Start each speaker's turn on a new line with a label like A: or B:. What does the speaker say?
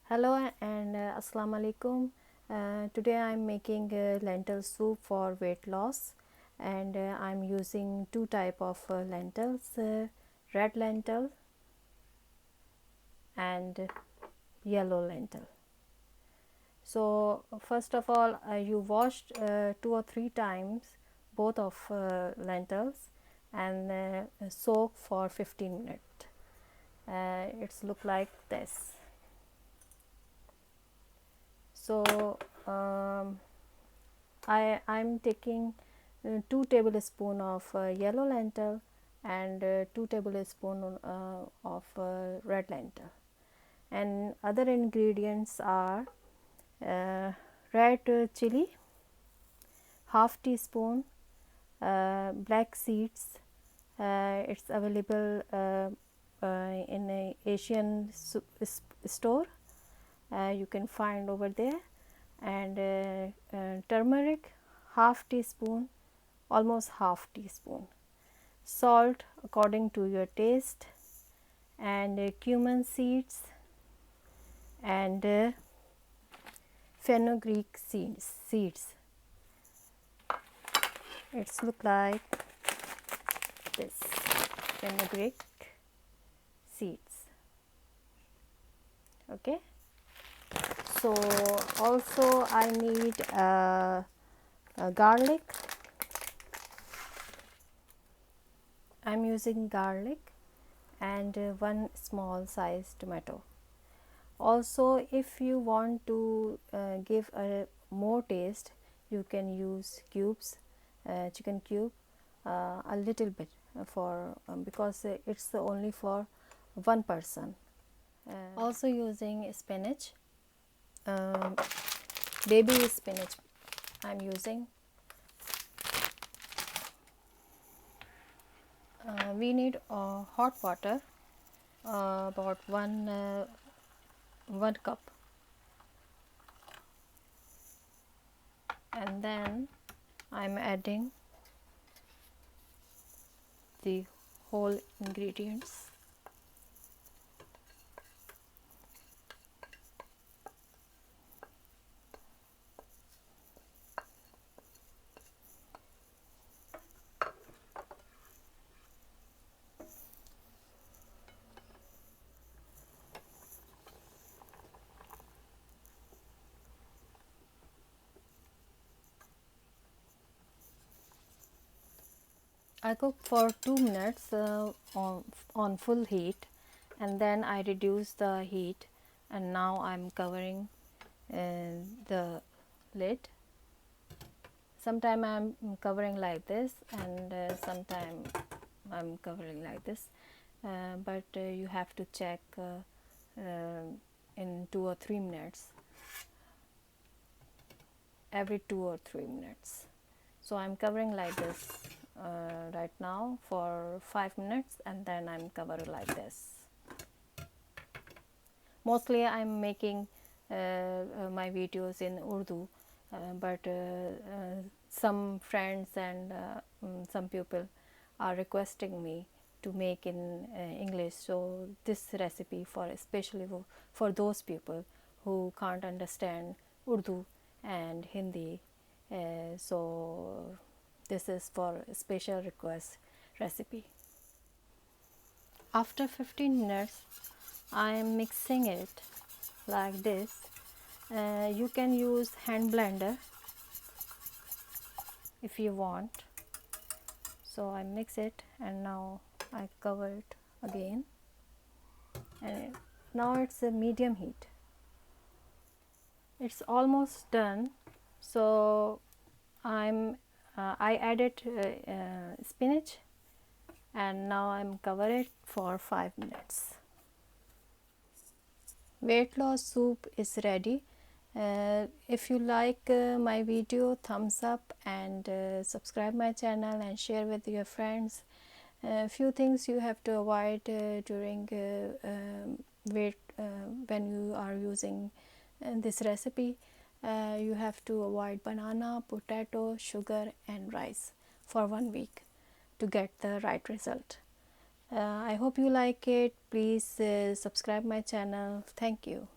A: Hello and Assalamu alaikum. Today I am making lentil soup for weight loss, and I am using two type of lentils, red lentil and yellow lentil. So first of all, you washed 2 or 3 times both of lentils and soak for 15 minutes. It's look like this. So I'm taking 2 tablespoon of yellow lentil and 2 tablespoon of red lentil, and other ingredients are red chilli, half teaspoon, black seeds. It's available in a Asian store. You can find over there, and turmeric, half teaspoon, almost half teaspoon, salt according to your taste, and cumin seeds and fenugreek seeds. It's look like this, fenugreek seeds. Okay, so also I need garlic. I'm using garlic and 1 small size tomato. Also, if you want to give a more taste, you can use cubes, chicken cube, a little bit for because it's only for one person. Also using spinach, um, baby spinach I'm using. We need hot water, about 1 cup, and then I'm adding the whole ingredients. I cook for 2 minutes on full heat, and then I reduce the heat, and now I'm covering the lid. Sometime I'm covering like this, and sometime I'm covering like this, but you have to check in 2 or 3 minutes, every 2 or 3 minutes. So I'm covering like this right now for 5 minutes, and then I'm covering like this. Mostly I'm making my videos in Urdu, but some friends and some people are requesting me to make in English. So this recipe for especially for those people who can't understand Urdu and Hindi, so this is for special request recipe. After 15 minutes, I am mixing it like this. You can use hand blender if you want. So I mix it, and now I cover it again, and now it's a medium heat. It's almost done. So I added spinach, and now I'm cover it for 5 minutes. Weight loss soup is ready. If you like my video, thumbs up, and subscribe my channel and share with your friends. A few things you have to avoid during weight when you are using this recipe. You have to avoid banana, potato, sugar, and rice for 1 week to get the right result. I hope you like it. Please subscribe my channel. Thank you.